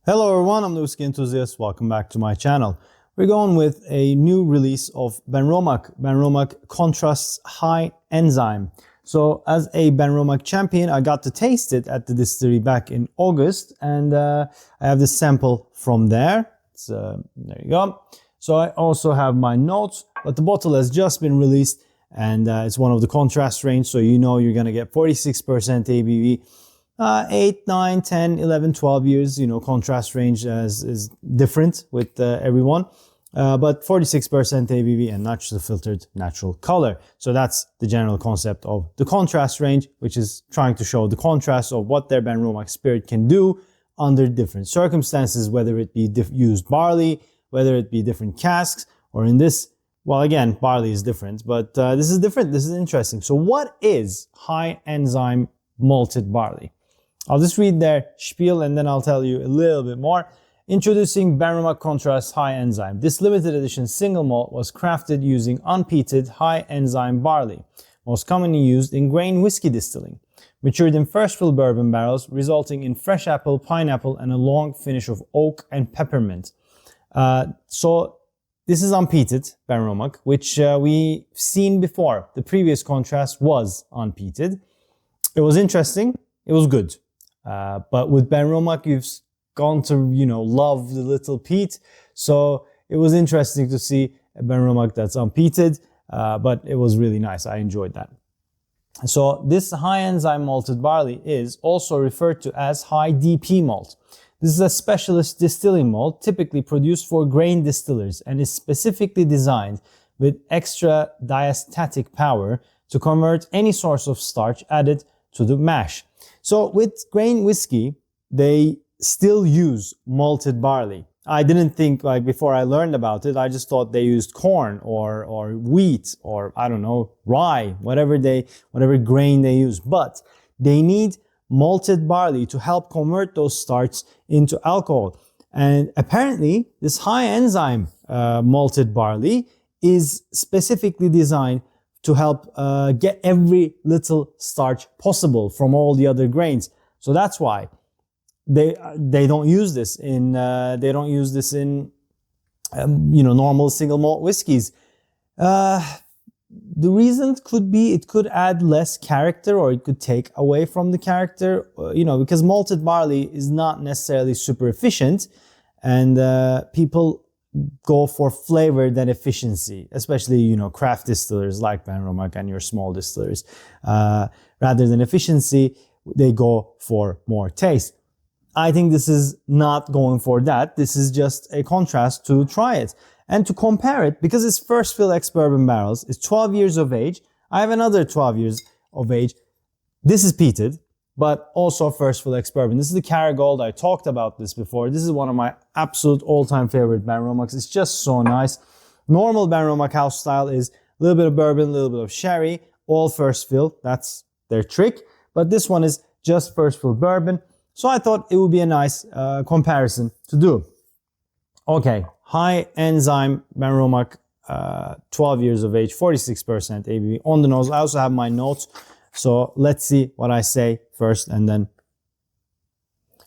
Hello everyone, I'm the whiskey enthusiast. Welcome back to my channel. We're going with a new release of Benromach Contrasts High Enzyme. So as a Benromach champion, I got to taste it at the distillery back in August, and I have this sample from there. There you go. So I also have my notes, but the bottle has just been released, and it's one of the contrast range, so you know you're gonna get 46% ABV. 8, 9, 10, 11, 12 years, contrast range is different with everyone. But 46% ABV and naturally filtered natural color. So that's the general concept of the contrast range, which is trying to show the contrast of what their Benromach spirit can do under different circumstances, whether it be used barley, whether it be different casks, or in this, well, again, barley is different, but this is different. This is interesting. So what is high enzyme malted barley? I'll just read their spiel and then I'll tell you a little bit more. Introducing Benromach Contrasts High Enzyme. This limited edition single malt was crafted using unpeated high enzyme barley, most commonly used in grain whiskey distilling. Matured in first fill bourbon barrels, resulting in fresh apple, pineapple, and a long finish of oak and peppermint. So this is unpeated Benromach, which we've seen before. The previous contrast was unpeated. It was interesting. It was good. But with Benromach, you've gone to, love the little peat. So it was interesting to see a Benromach that's unpeated, but it was really nice. I enjoyed that. So this high enzyme malted barley is also referred to as high DP malt. This is a specialist distilling malt typically produced for grain distillers and is specifically designed with extra diastatic power to convert any source of starch added to the mash. So with grain whiskey, they still use malted barley. I didn't think, before I learned about it, I just thought they used corn or wheat or, I don't know, rye, whatever grain they use. But they need malted barley to help convert those starches into alcohol. And apparently, this high enzyme malted barley is specifically designed to help get every little starch possible from all the other grains. So that's why they don't use this in normal single malt whiskeys. The reason could be it could add less character, or it could take away from the character. Because malted barley is not necessarily super efficient, and people go for flavor than efficiency, especially, craft distillers like Benromach and your small distillers. Rather than efficiency, they go for more taste. I think this is not going for that. This is just a contrast to try it and to compare it, because it's first fill ex-bourbon barrels. It's 12 years of age. I have another 12 years of age. This is peated, but also first fill ex-bourbon. This is the Caragold. I talked about this before. This is one of my absolute all-time favorite Benromachs. It's just so nice. Normal Benromach house style is a little bit of bourbon, a little bit of sherry, all first fill. That's their trick. But this one is just first fill bourbon. So I thought it would be a nice comparison to do. Okay, high enzyme Benromach, 12 years of age, 46% ABV on the nose. I also have my notes. So let's see what I say first and then.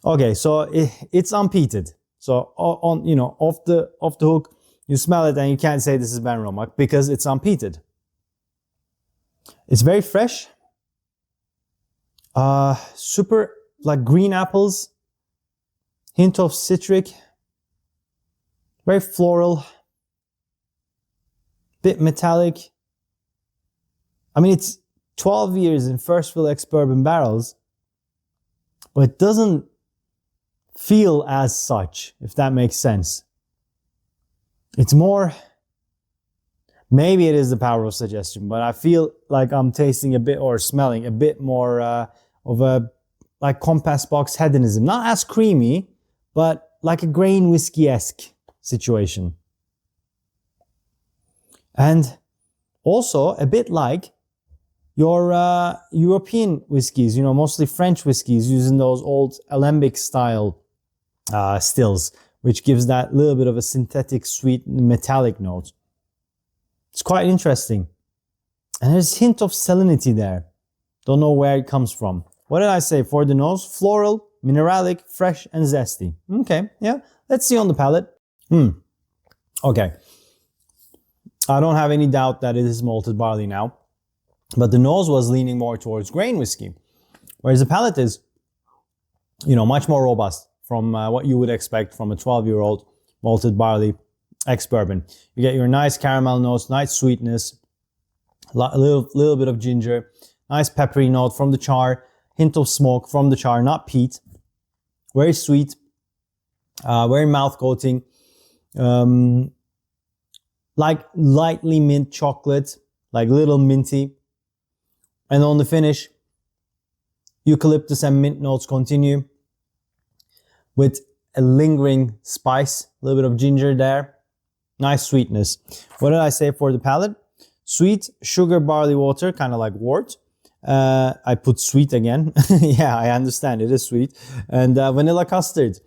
Okay, so it's unpeated. So off the hook, you smell it and you can't say this is Benromach because it's unpeated. It's very fresh. Super like green apples. Hint of citric. Very floral. Bit metallic. I mean, it's 12 years in first fill ex-bourbon barrels, but it doesn't feel as such, if that makes sense. It's more, maybe it is the power of suggestion, but I feel like I'm tasting a bit, or smelling a bit more of a like compass box hedonism. Not as creamy, but like a grain whiskey-esque situation. And also a bit like your European whiskeys, mostly French whiskeys, using those old alembic style stills, which gives that little bit of a synthetic, sweet, metallic note. It's quite interesting. And there's a hint of salinity there. Don't know where it comes from. What did I say? For the nose, floral, mineralic, fresh, and zesty. Okay, yeah. Let's see on the palate. Okay. I don't have any doubt that it is malted barley now. But the nose was leaning more towards grain whiskey. Whereas the palate is, much more robust from what you would expect from a 12-year-old malted barley ex-bourbon. You get your nice caramel notes, nice sweetness, a little bit of ginger, nice peppery note from the char, hint of smoke from the char, not peat. Very sweet, very mouth-coating, like lightly mint chocolate, like little minty. And on the finish, eucalyptus and mint notes continue with a lingering spice, a little bit of ginger there. Nice sweetness. What did I say for the palate? Sweet sugar barley water, kind of like wort. I put sweet again. Yeah, I understand. It is sweet. And vanilla custard.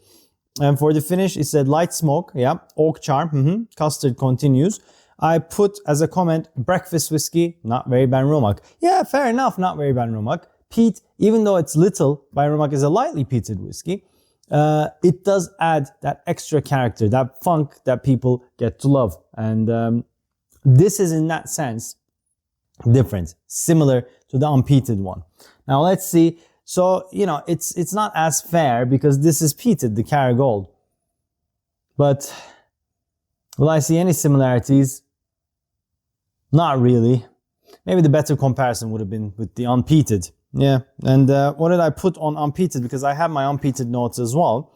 And for the finish, it said light smoke. Yeah, oak char. Custard continues. I put as a comment, breakfast whiskey, not very Benromach. Yeah, fair enough, not very Benromach. Peat, even though it's little, Benromach is a lightly peated whiskey. It does add that extra character, that funk that people get to love. And this is in that sense different, similar to the unpeated one. Now let's see. So, it's not as fair because this is peated, the Caragold. But will I see any similarities? Not really. Maybe the better comparison would have been with the unpeated. Yeah, and what did I put on unpeated? Because I have my unpeated notes as well.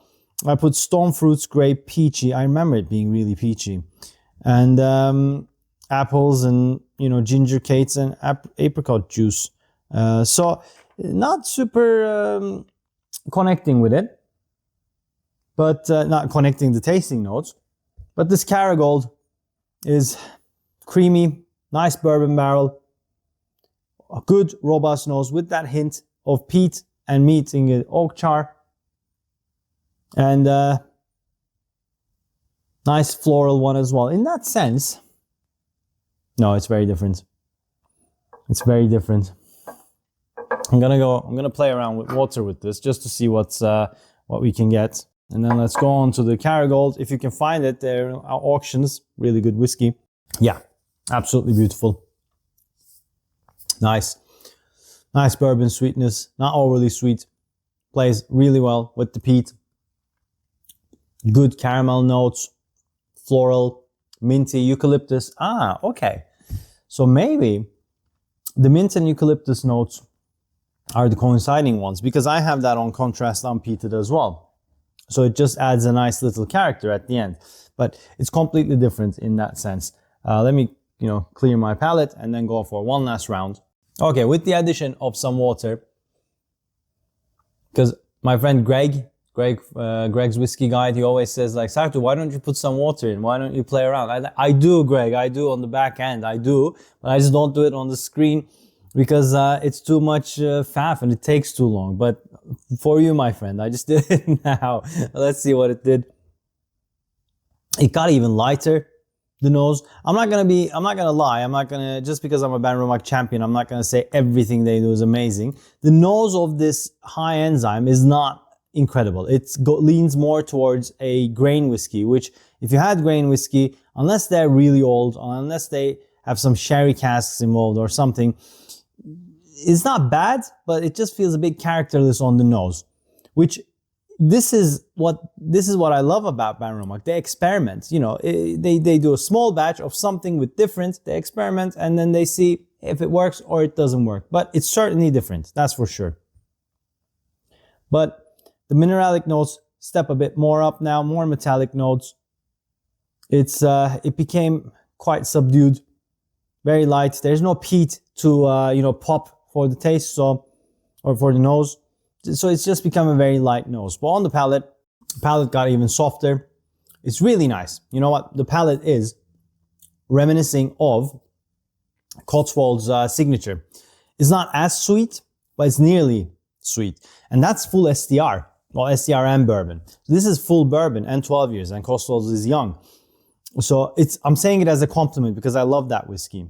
I put stone fruits, grape, peachy. I remember it being really peachy. And apples and, ginger cates and apricot juice. So not super connecting with it, but not connecting the tasting notes. But this Caragold is creamy, nice bourbon barrel, a good robust nose with that hint of peat and meat in it, oak char, and nice floral one as well. In that sense, no, it's very different. It's very different. I'm gonna play around with water with this just to see what we can get. And then let's go on to the Caragold. If you can find it, there are auctions, really good whiskey. Yeah, absolutely beautiful. Nice bourbon sweetness, not overly sweet. Plays really well with the peat. Good caramel notes, floral, minty, eucalyptus. Okay. So maybe the mint and eucalyptus notes are the coinciding ones because I have that on Contrast unpeated as well. So it just adds a nice little character at the end. But it's completely different in that sense. Let me, clear my palate and then go for one last round. Okay, with the addition of some water, because my friend Greg's Whiskey Guide, he always says like, Sartu, why don't you put some water in? Why don't you play around? I do, Greg. I do on the back end. I do, but I just don't do it on the screen because it's too much faff and it takes too long. But for you, my friend, I just did it now. Let's see what it did. It got even lighter. The nose. I'm not gonna lie. Just because I'm a Benromach champion, I'm not gonna say everything they do is amazing. The nose of this High Enzyme is not incredible. It leans more towards a grain whiskey, which if you had grain whiskey, unless they're really old, unless they have some sherry casks involved or something, it's not bad, but it just feels a bit characterless on the nose, which this is what I love about Benromach. They experiment, they do a small batch of something with different, they experiment, and then they see if it works or it doesn't work. But it's certainly different, that's for sure. But the mineralic notes step a bit more up now, more metallic notes. It became quite subdued, very light. There's no peat to pop for the taste, or for the nose. So it's just become a very light nose. But on the palate got even softer. It's really nice. You know what? The palate is reminiscing of Cotswold's signature. It's not as sweet, but it's nearly sweet. And that's full STR. Well, STR and bourbon. So this is full bourbon and 12 years, and Cotswold's is young. So I'm saying it as a compliment because I love that whiskey.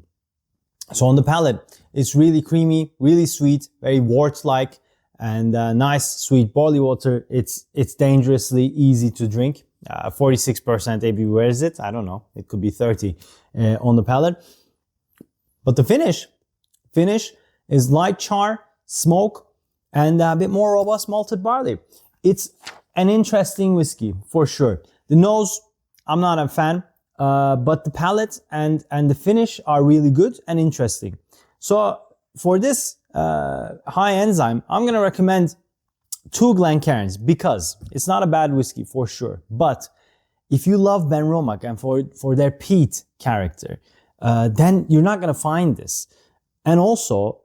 So on the palate, it's really creamy, really sweet, very wort-like. and nice sweet barley water. It's dangerously easy to drink. 46% ABV. Where is it? I don't know. It could be 30 on the palate. But the finish is light char, smoke, and a bit more robust malted barley. It's an interesting whiskey for sure. The nose, I'm not a fan, but the palate and the finish are really good and interesting. So for this High Enzyme, I'm going to recommend 2 Glencairns because it's not a bad whiskey for sure. But if you love Benromach and for their peat character, then you're not going to find this. And also,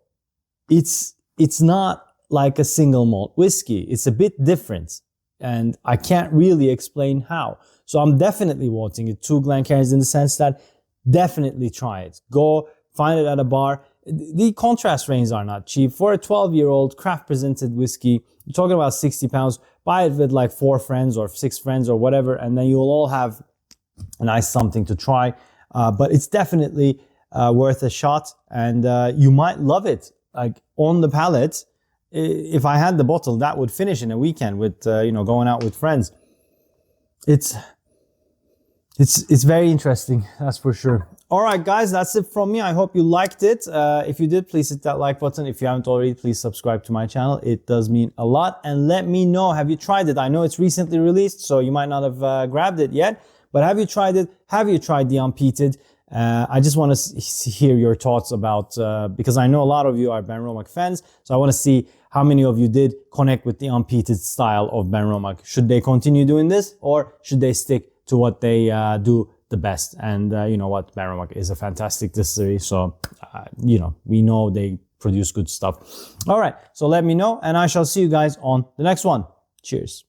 it's not like a single malt whiskey. It's a bit different. And I can't really explain how. So I'm definitely voting it 2 Glencairns in the sense that definitely try it. Go find it at a bar. The contrast ranges are not cheap. For a 12-year-old craft presented whiskey, you're talking about £60. Buy it with like 4 friends or 6 friends or whatever, and then you'll all have a nice something to try. But it's definitely worth a shot, and you might love it. Like on the palate, if I had the bottle, that would finish in a weekend with going out with friends. It's very interesting, that's for sure. All right, guys, that's it from me. I hope you liked it. If you did, please hit that like button. If you haven't already, please subscribe to my channel. It does mean a lot. And let me know, have you tried it? I know it's recently released, so you might not have grabbed it yet. But have you tried it? Have you tried the unpeated? I just want to hear your thoughts about, because I know a lot of you are Benromach fans, so I want to see how many of you did connect with the unpeated style of Benromach. Should they continue doing this, or should they stick to what they do the best? And you know what, Benromach is a fantastic distillery, so we know they produce good stuff. All right, so let me know, and I shall see you guys on the next one. Cheers.